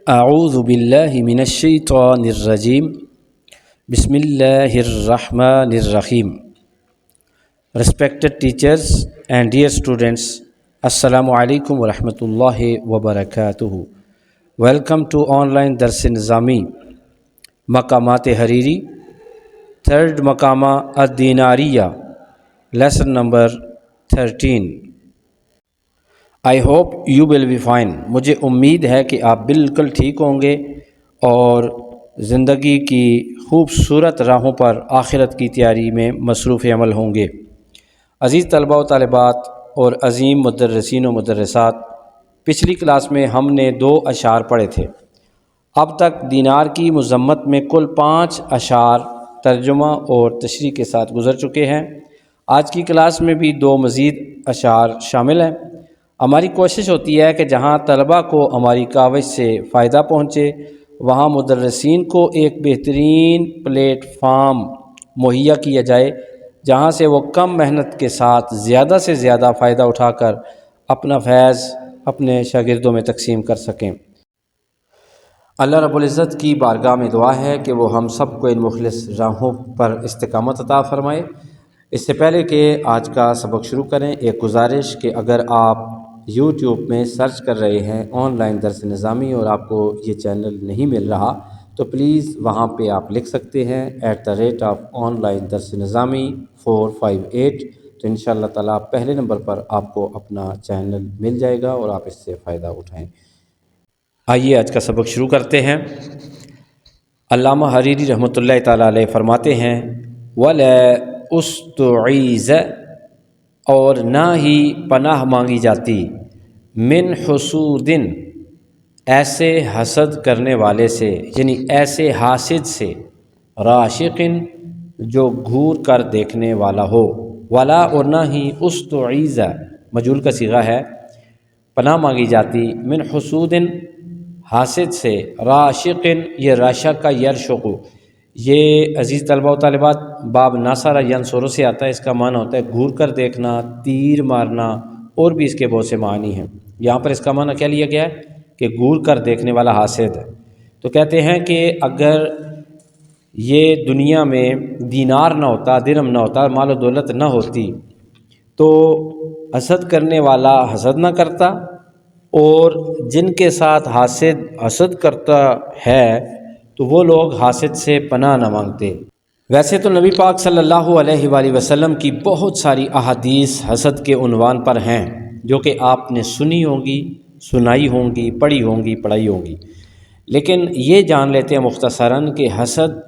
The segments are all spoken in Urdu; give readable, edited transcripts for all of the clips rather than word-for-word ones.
اعوذ باللہ من الشیطان الرجیم بسم اللہ الرحمن الرحیم Respected teachers and dear students, Assalamu alaikum wa rahmatullahi wa barakatuh. Welcome to online Dars Nizami, Maqamat Hariri, third Maqama ad-Dinariya, lesson number 13. I hope you will be fine. مجھے امید ہے کہ آپ بالکل ٹھیک ہوں گے اور زندگی کی خوبصورت راہوں پر آخرت کی تیاری میں مصروف عمل ہوں گے۔ عزیز طلباء و طالبات اور عظیم مدرسین و مدرسات، پچھلی کلاس میں ہم نے 2 اشعار پڑھے تھے۔ اب تک دینار کی مذمت میں کل 5 اشعار ترجمہ اور تشریح کے ساتھ گزر چکے ہیں۔ آج کی کلاس میں بھی 2 مزید اشعار شامل ہیں۔ ہماری کوشش ہوتی ہے کہ جہاں طلباء کو ہماری کاوش سے فائدہ پہنچے، وہاں مدرسین کو ایک بہترین پلیٹ فارم مہیا کیا جائے جہاں سے وہ کم محنت کے ساتھ زیادہ سے زیادہ فائدہ اٹھا کر اپنا فیض اپنے شاگردوں میں تقسیم کر سکیں۔ اللہ رب العزت کی بارگاہ میں دعا ہے کہ وہ ہم سب کو ان مخلص راہوں پر استقامت عطا فرمائے۔ اس سے پہلے کہ آج کا سبق شروع کریں، ایک گزارش کہ اگر آپ یوٹیوب میں سرچ کر رہے ہیں آن لائن درس نظامی اور آپ کو یہ چینل نہیں مل رہا تو پلیز وہاں پہ آپ لکھ سکتے ہیں @online درس نظامی 458، تو انشاءاللہ تعالیٰ پہلے نمبر پر آپ کو اپنا چینل مل جائے گا اور آپ اس سے فائدہ اٹھائیں۔ آئیے آج کا سبق شروع کرتے ہیں۔ علامہ حریری رحمۃ اللہ تعالیٰ علیہ فرماتے ہیں وَلَا اُسْتُعِیذَ، اور نہ ہی پناہ مانگی جاتی، من حسودن، ایسے حسد کرنے والے سے، یعنی ایسے حاسد سے، راشقن، جو گھور کر دیکھنے والا ہو، ولا، اور نہ ہی استعیذ، مجہول کا صیغہ ہے، پناہ مانگی جاتی، من حسودن، حاسد سے، راشقن، یہ راشق کا یرشق، یہ عزیز طلباء و طالبات باب ناصر ینصر سے آتا ہے۔ اس کا معنی ہوتا ہے گھور کر دیکھنا، تیر مارنا، اور بھی اس کے بہت سے معنی ہیں۔ یہاں پر اس کا معنی کیا لیا گیا ہے کہ گھور کر دیکھنے والا حاسد ہے۔ تو کہتے ہیں کہ اگر یہ دنیا میں دینار نہ ہوتا، درہم نہ ہوتا، مال و دولت نہ ہوتی تو حسد کرنے والا حسد نہ کرتا، اور جن کے ساتھ حاسد حسد کرتا ہے تو وہ لوگ حاسد سے پناہ نہ مانگتے۔ ویسے تو نبی پاک صلی اللہ علیہ وآلہ وسلم کی بہت ساری احادیث حسد کے عنوان پر ہیں جو کہ آپ نے سنی ہوں گی، سنائی ہوں گی، پڑھی ہوں گی، پڑھائی ہوں گی، لیکن یہ جان لیتے ہیں مختصراً کہ حسد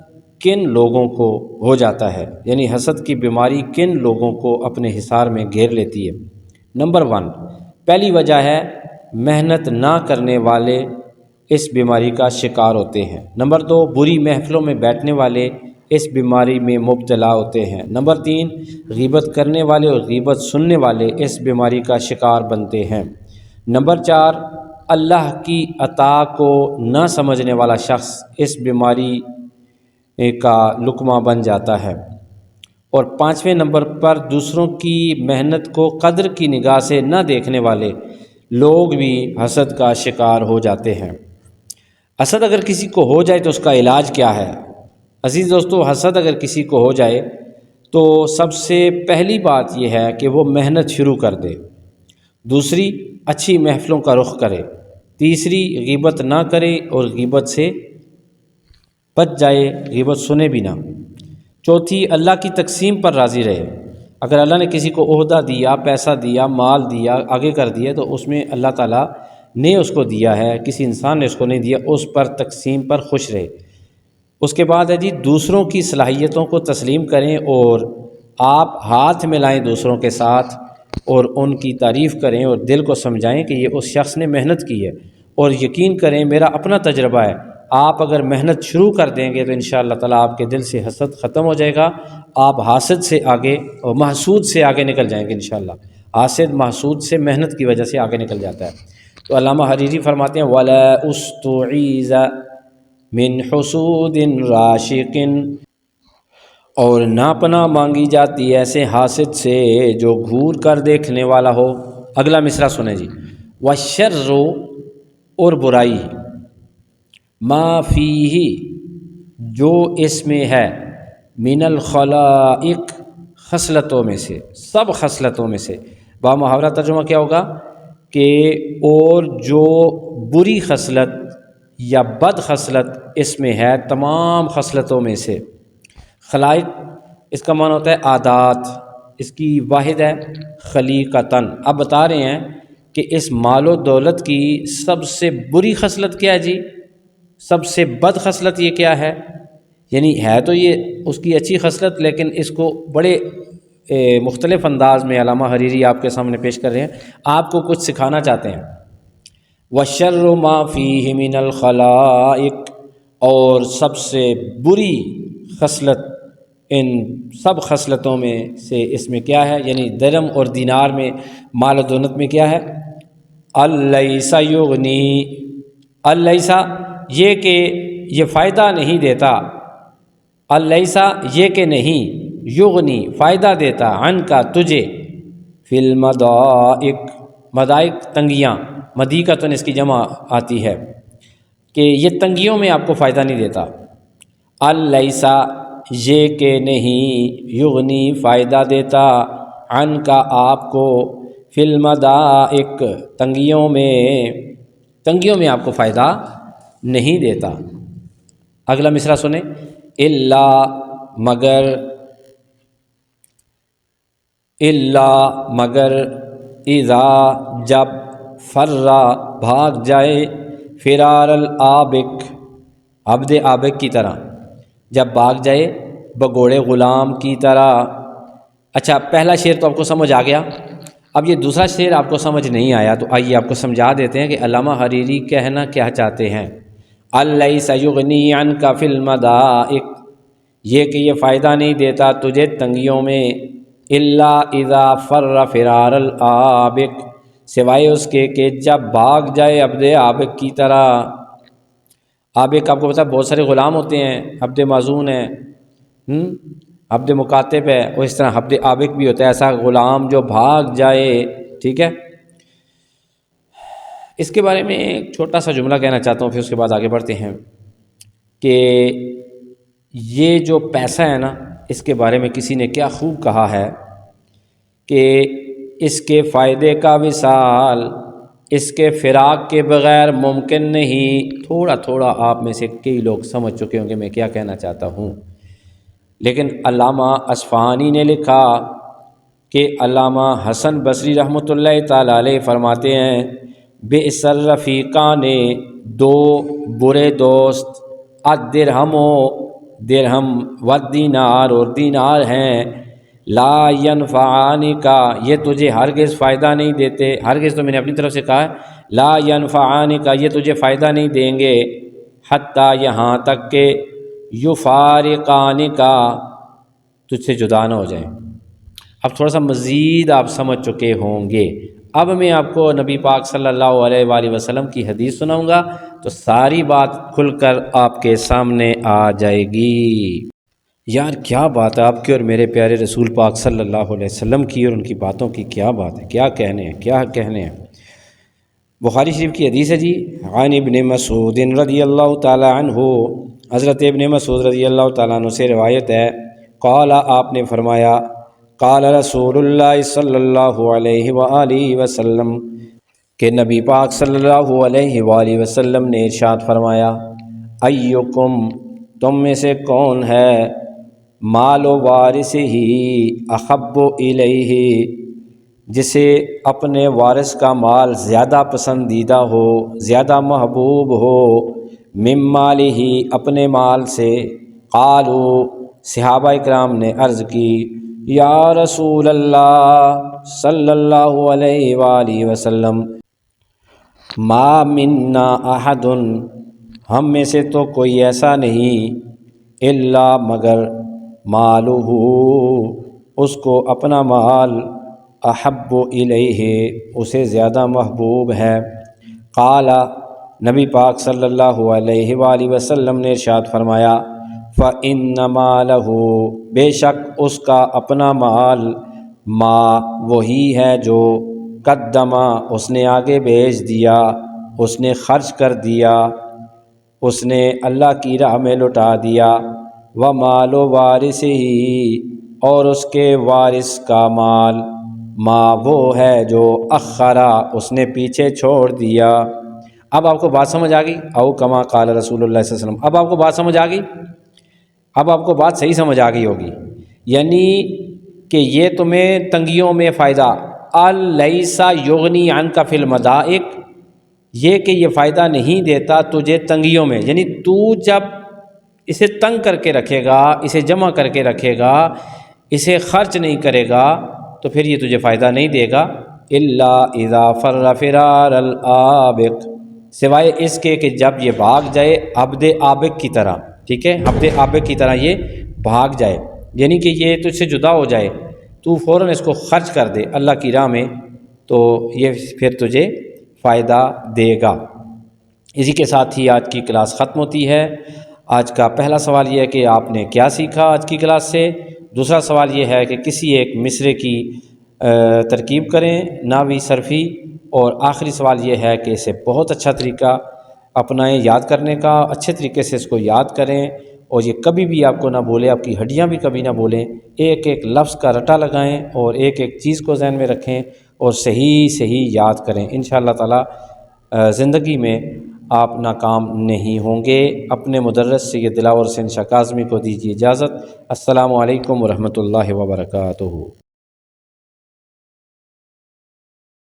کن لوگوں کو ہو جاتا ہے، یعنی حسد کی بیماری کن لوگوں کو اپنے حصار میں گھیر لیتی ہے۔ نمبر 1، پہلی وجہ ہے محنت نہ کرنے والے اس بیماری کا شکار ہوتے ہیں۔ نمبر 2، بری محفلوں میں بیٹھنے والے اس بیماری میں مبتلا ہوتے ہیں۔ نمبر 3، غیبت کرنے والے اور غیبت سننے والے اس بیماری کا شکار بنتے ہیں۔ نمبر 4، اللہ کی عطا کو نہ سمجھنے والا شخص اس بیماری کا لقمہ بن جاتا ہے۔ اور 5ویں نمبر پر دوسروں کی محنت کو قدر کی نگاہ سے نہ دیکھنے والے لوگ بھی حسد کا شکار ہو جاتے ہیں۔ حسد اگر کسی کو ہو جائے تو اس کا علاج کیا ہے؟ عزیز دوستو، حسد اگر کسی کو ہو جائے تو سب سے پہلی بات یہ ہے کہ وہ محنت شروع کر دے، دوسری اچھی محفلوں کا رخ کرے، تیسری غیبت نہ کرے اور غیبت سے بچ جائے، غیبت سنے بھی نہ، چوتھی اللہ کی تقسیم پر راضی رہے۔ اگر اللہ نے کسی کو عہدہ دیا، پیسہ دیا، مال دیا، آگے کر دیا تو اس میں اللہ تعالیٰ نے اس کو دیا ہے، کسی انسان نے اس کو نہیں دیا، اس پر تقسیم پر خوش رہے۔ اس کے بعد ہے جی دوسروں کی صلاحیتوں کو تسلیم کریں اور آپ ہاتھ ملائیں دوسروں کے ساتھ اور ان کی تعریف کریں اور دل کو سمجھائیں کہ یہ اس شخص نے محنت کی ہے، اور یقین کریں میرا اپنا تجربہ ہے، آپ اگر محنت شروع کر دیں گے تو انشاءاللہ تعالیٰ آپ کے دل سے حسد ختم ہو جائے گا، آپ حاسد سے آگے اور محسود سے آگے نکل جائیں گے انشاءاللہ۔ حاسد محسود سے محنت کی وجہ سے آگے نکل جاتا ہے۔ تو علامہ حریری فرماتے ہیں وَلَا اُسْتُعِیذَ مِنْ حُسُودٍ رَاشِقٍ، اور نہ پناہ مانگی جاتی ایسے حاسد سے جو گھور کر دیکھنے والا ہو۔ اگلا مصرع سنیں جی، وَالشَّرُّ، اور برائی، ما فیہ جو اس میں ہے، من الخلائق خصلتوں میں سے، سب خصلتوں میں سے۔ با محاورہ ترجمہ کیا ہوگا کہ اور جو بری خصلت یا بد خصلت اس میں ہے تمام خصلتوں میں سے۔ خلائق اس کا معنی ہوتا ہے عادات، اس کی واحد ہے خلیقتاً۔ اب بتا رہے ہیں کہ اس مال و دولت کی سب سے بری خصلت کیا ہے جی، سب سے بد خصلت یہ کیا ہے، یعنی ہے تو یہ اس کی اچھی خصلت، لیکن اس کو بڑے مختلف انداز میں علامہ حریری آپ کے سامنے پیش کر رہے ہیں، آپ کو کچھ سکھانا چاہتے ہیں۔ وَشَرُّ مَا فِيهِ مِنَ الْخَلَائِقِ، اور سب سے بری خصلت ان سب خصلتوں میں سے اس میں کیا ہے، یعنی درم اور دینار میں، مال و دولت میں کیا ہے، الیس یغنی، الیس یہ کہ یہ فائدہ نہیں دیتا، الیس یہ کہ نہیں، یغنی فائدہ دیتا، عن کا تجھے، فی المضائق، مضائق تنگیاں، مضیقۃ اس کی جمع آتی ہے کہ یہ تنگیوں میں آپ کو فائدہ نہیں دیتا، الیس یہ کہ نہیں، یغنی فائدہ دیتا، عن کا آپ کو، فی المضائق تنگیوں میں آپ کو فائدہ نہیں دیتا۔ اگلا مصرع سنیں، الا مگر اذا جب، فرا بھاگ جائے، فرار العابق عبد عابق کی طرح، جب بھاگ جائے بگوڑے غلام کی طرح۔ اچھا پہلا شعر تو آپ کو سمجھ آ گیا، اب یہ دوسرا شعر آپ کو سمجھ نہیں آیا، تو آئیے آپ کو سمجھا دیتے ہیں کہ علامہ حریری کہنا کیا چاہتے ہیں۔ الیس یغنی عنک فی المضائق، یہ کہ یہ فائدہ نہیں دیتا تجھے تنگیوں میں، الا اذا فر فرار العابق سوائے اس کے کہ جب بھاگ جائے عبد عابق کی طرح۔ عابق آپ کو پتہ بہت سارے غلام ہوتے ہیں، عبد معزون ہے، عبد مکاتب ہے، اور اس طرح عبد عابق بھی ہوتا ہے، ایسا غلام جو بھاگ جائے، ٹھیک ہے۔ اس کے بارے میں ایک چھوٹا سا جملہ کہنا چاہتا ہوں، پھر اس کے بعد آگے بڑھتے ہیں کہ یہ جو پیسہ ہے نا، اس کے بارے میں کسی نے کیا خوب کہا ہے کہ اس کے فائدے کا وصال اس کے فراق کے بغیر ممکن نہیں۔ تھوڑا تھوڑا آپ میں سے کئی لوگ سمجھ چکے ہوں گے میں کیا کہنا چاہتا ہوں، لیکن علامہ اصفہانی نے لکھا کہ علامہ حسن بصری رحمۃ اللہ تعالیٰ علیہ فرماتے ہیں، بئس الرفیقان دو برے دوست، الدرہم والدینار اور دینار ہیں، لا ینفعان کا یہ تجھے ہرگز فائدہ نہیں دیتے، ہرگز تو میں نے اپنی طرف سے کہا ہے، لا ینفعان کا یہ تجھے فائدہ نہیں دیں گے، حتیٰ یہاں تک کہ یفارقان کا تجھ سے جدا نہ ہو جائیں۔ اب تھوڑا سا مزید آپ سمجھ چکے ہوں گے، اب میں آپ کو نبی پاک صلی اللہ علیہ وآلہ وسلم کی حدیث سناؤں گا تو ساری بات کھل کر آپ کے سامنے آ جائے گی۔ یار کیا بات ہے آپ کے اور میرے پیارے رسول پاک صلی اللہ علیہ وسلم کی اور ان کی باتوں کی، کیا بات ہے، کیا کہنے ہیں۔ بخاری شریف کی حدیث ہے جی، عن ابن مسعود رضی اللہ تعالی عنہ، حضرت ابن مسعود رضی اللہ تعالیٰ عنہ سے روایت ہے، قال آپ نے فرمایا، قال رسول اللہ صلی اللہ علیہ وآلہ وسلم کہ نبی پاک صلی اللہ علیہ وآلہ وسلم نے ارشاد فرمایا، ایکم تم میں سے کون ہے، مال و وارث ہی احب الیہ جسے اپنے وارث کا مال زیادہ پسندیدہ ہو، زیادہ محبوب ہو، من مالہ اپنے مال سے۔ قالو صحابہ اکرام نے عرض کی، یا رسول اللہ صلی اللہ علیہ وآلہ وسلم، ما منا احد ہم میں سے تو کوئی ایسا نہیں، الا مگر مالہ اس کو اپنا مال، احب الیہ اسے زیادہ محبوب ہے۔ قال نبی پاک صلی اللہ علیہ وآلہ وسلم نے ارشاد فرمایا، فإن مالہ بے شک اس کا اپنا مال، ما وہی ہے جو قدما اس نے آگے بھیج دیا، اس نے خرچ کر دیا، اس نے اللہ کی راہ میں لٹا دیا، ومال وارثہ، اور اس کے وارث کا مال، ما وہ ہے جو اخرا اس نے پیچھے چھوڑ دیا۔ اب آپ کو بات سمجھ آ گئی؟ او کما قال رسول اللہ صلی اللہ علیہ وسلم، اب آپ کو بات سمجھ آ گئی؟ اب آپ کو بات صحیح سمجھ آ گئی ہوگی، یعنی کہ یہ تمہیں تنگیوں میں فائدہ، الیسا یغنی عنک فی المضائق، یہ کہ یہ فائدہ نہیں دیتا تجھے تنگیوں میں، یعنی تو جب اسے تنگ کر کے رکھے گا، اسے جمع کر کے رکھے گا، اسے خرچ نہیں کرے گا تو پھر یہ تجھے فائدہ نہیں دے گا۔ الا اذا فر فرار الآبق، سوائے اس کے کہ جب یہ بھاگ جائے عبد آبق کی طرح، ٹھیک ہے، عبد آبق کی طرح یہ بھاگ جائے، یعنی کہ یہ تجھ سے جدا ہو جائے، تو فوراً اس کو خرچ کر دے اللہ کی راہ میں، تو یہ پھر تجھے فائدہ دے گا۔ اسی کے ساتھ ہی آج کی کلاس ختم ہوتی ہے۔ آج کا پہلا سوال یہ ہے کہ آپ نے کیا سیکھا آج کی کلاس سے؟ دوسرا سوال یہ ہے کہ کسی ایک مصرعے کی ترکیب کریں نحوی صرفی، اور آخری سوال یہ ہے کہ اسے بہت اچھا طریقہ اپنائیں یاد کرنے کا، اچھے طریقے سے اس کو یاد کریں، اور یہ کبھی بھی آپ کو نہ بولے، آپ کی ہڈیاں بھی کبھی نہ بولیں، ایک ایک لفظ کا رٹا لگائیں اور ایک ایک چیز کو ذہن میں رکھیں اور صحیح یاد کریں۔ انشاءاللہ تعالی زندگی میں آپ ناکام نہیں ہوں گے۔ اپنے مدرس سید دلاور حسین شاہ کاظمی کو دیجیے اجازت۔ السلام علیکم ورحمۃ اللہ وبرکاتہ۔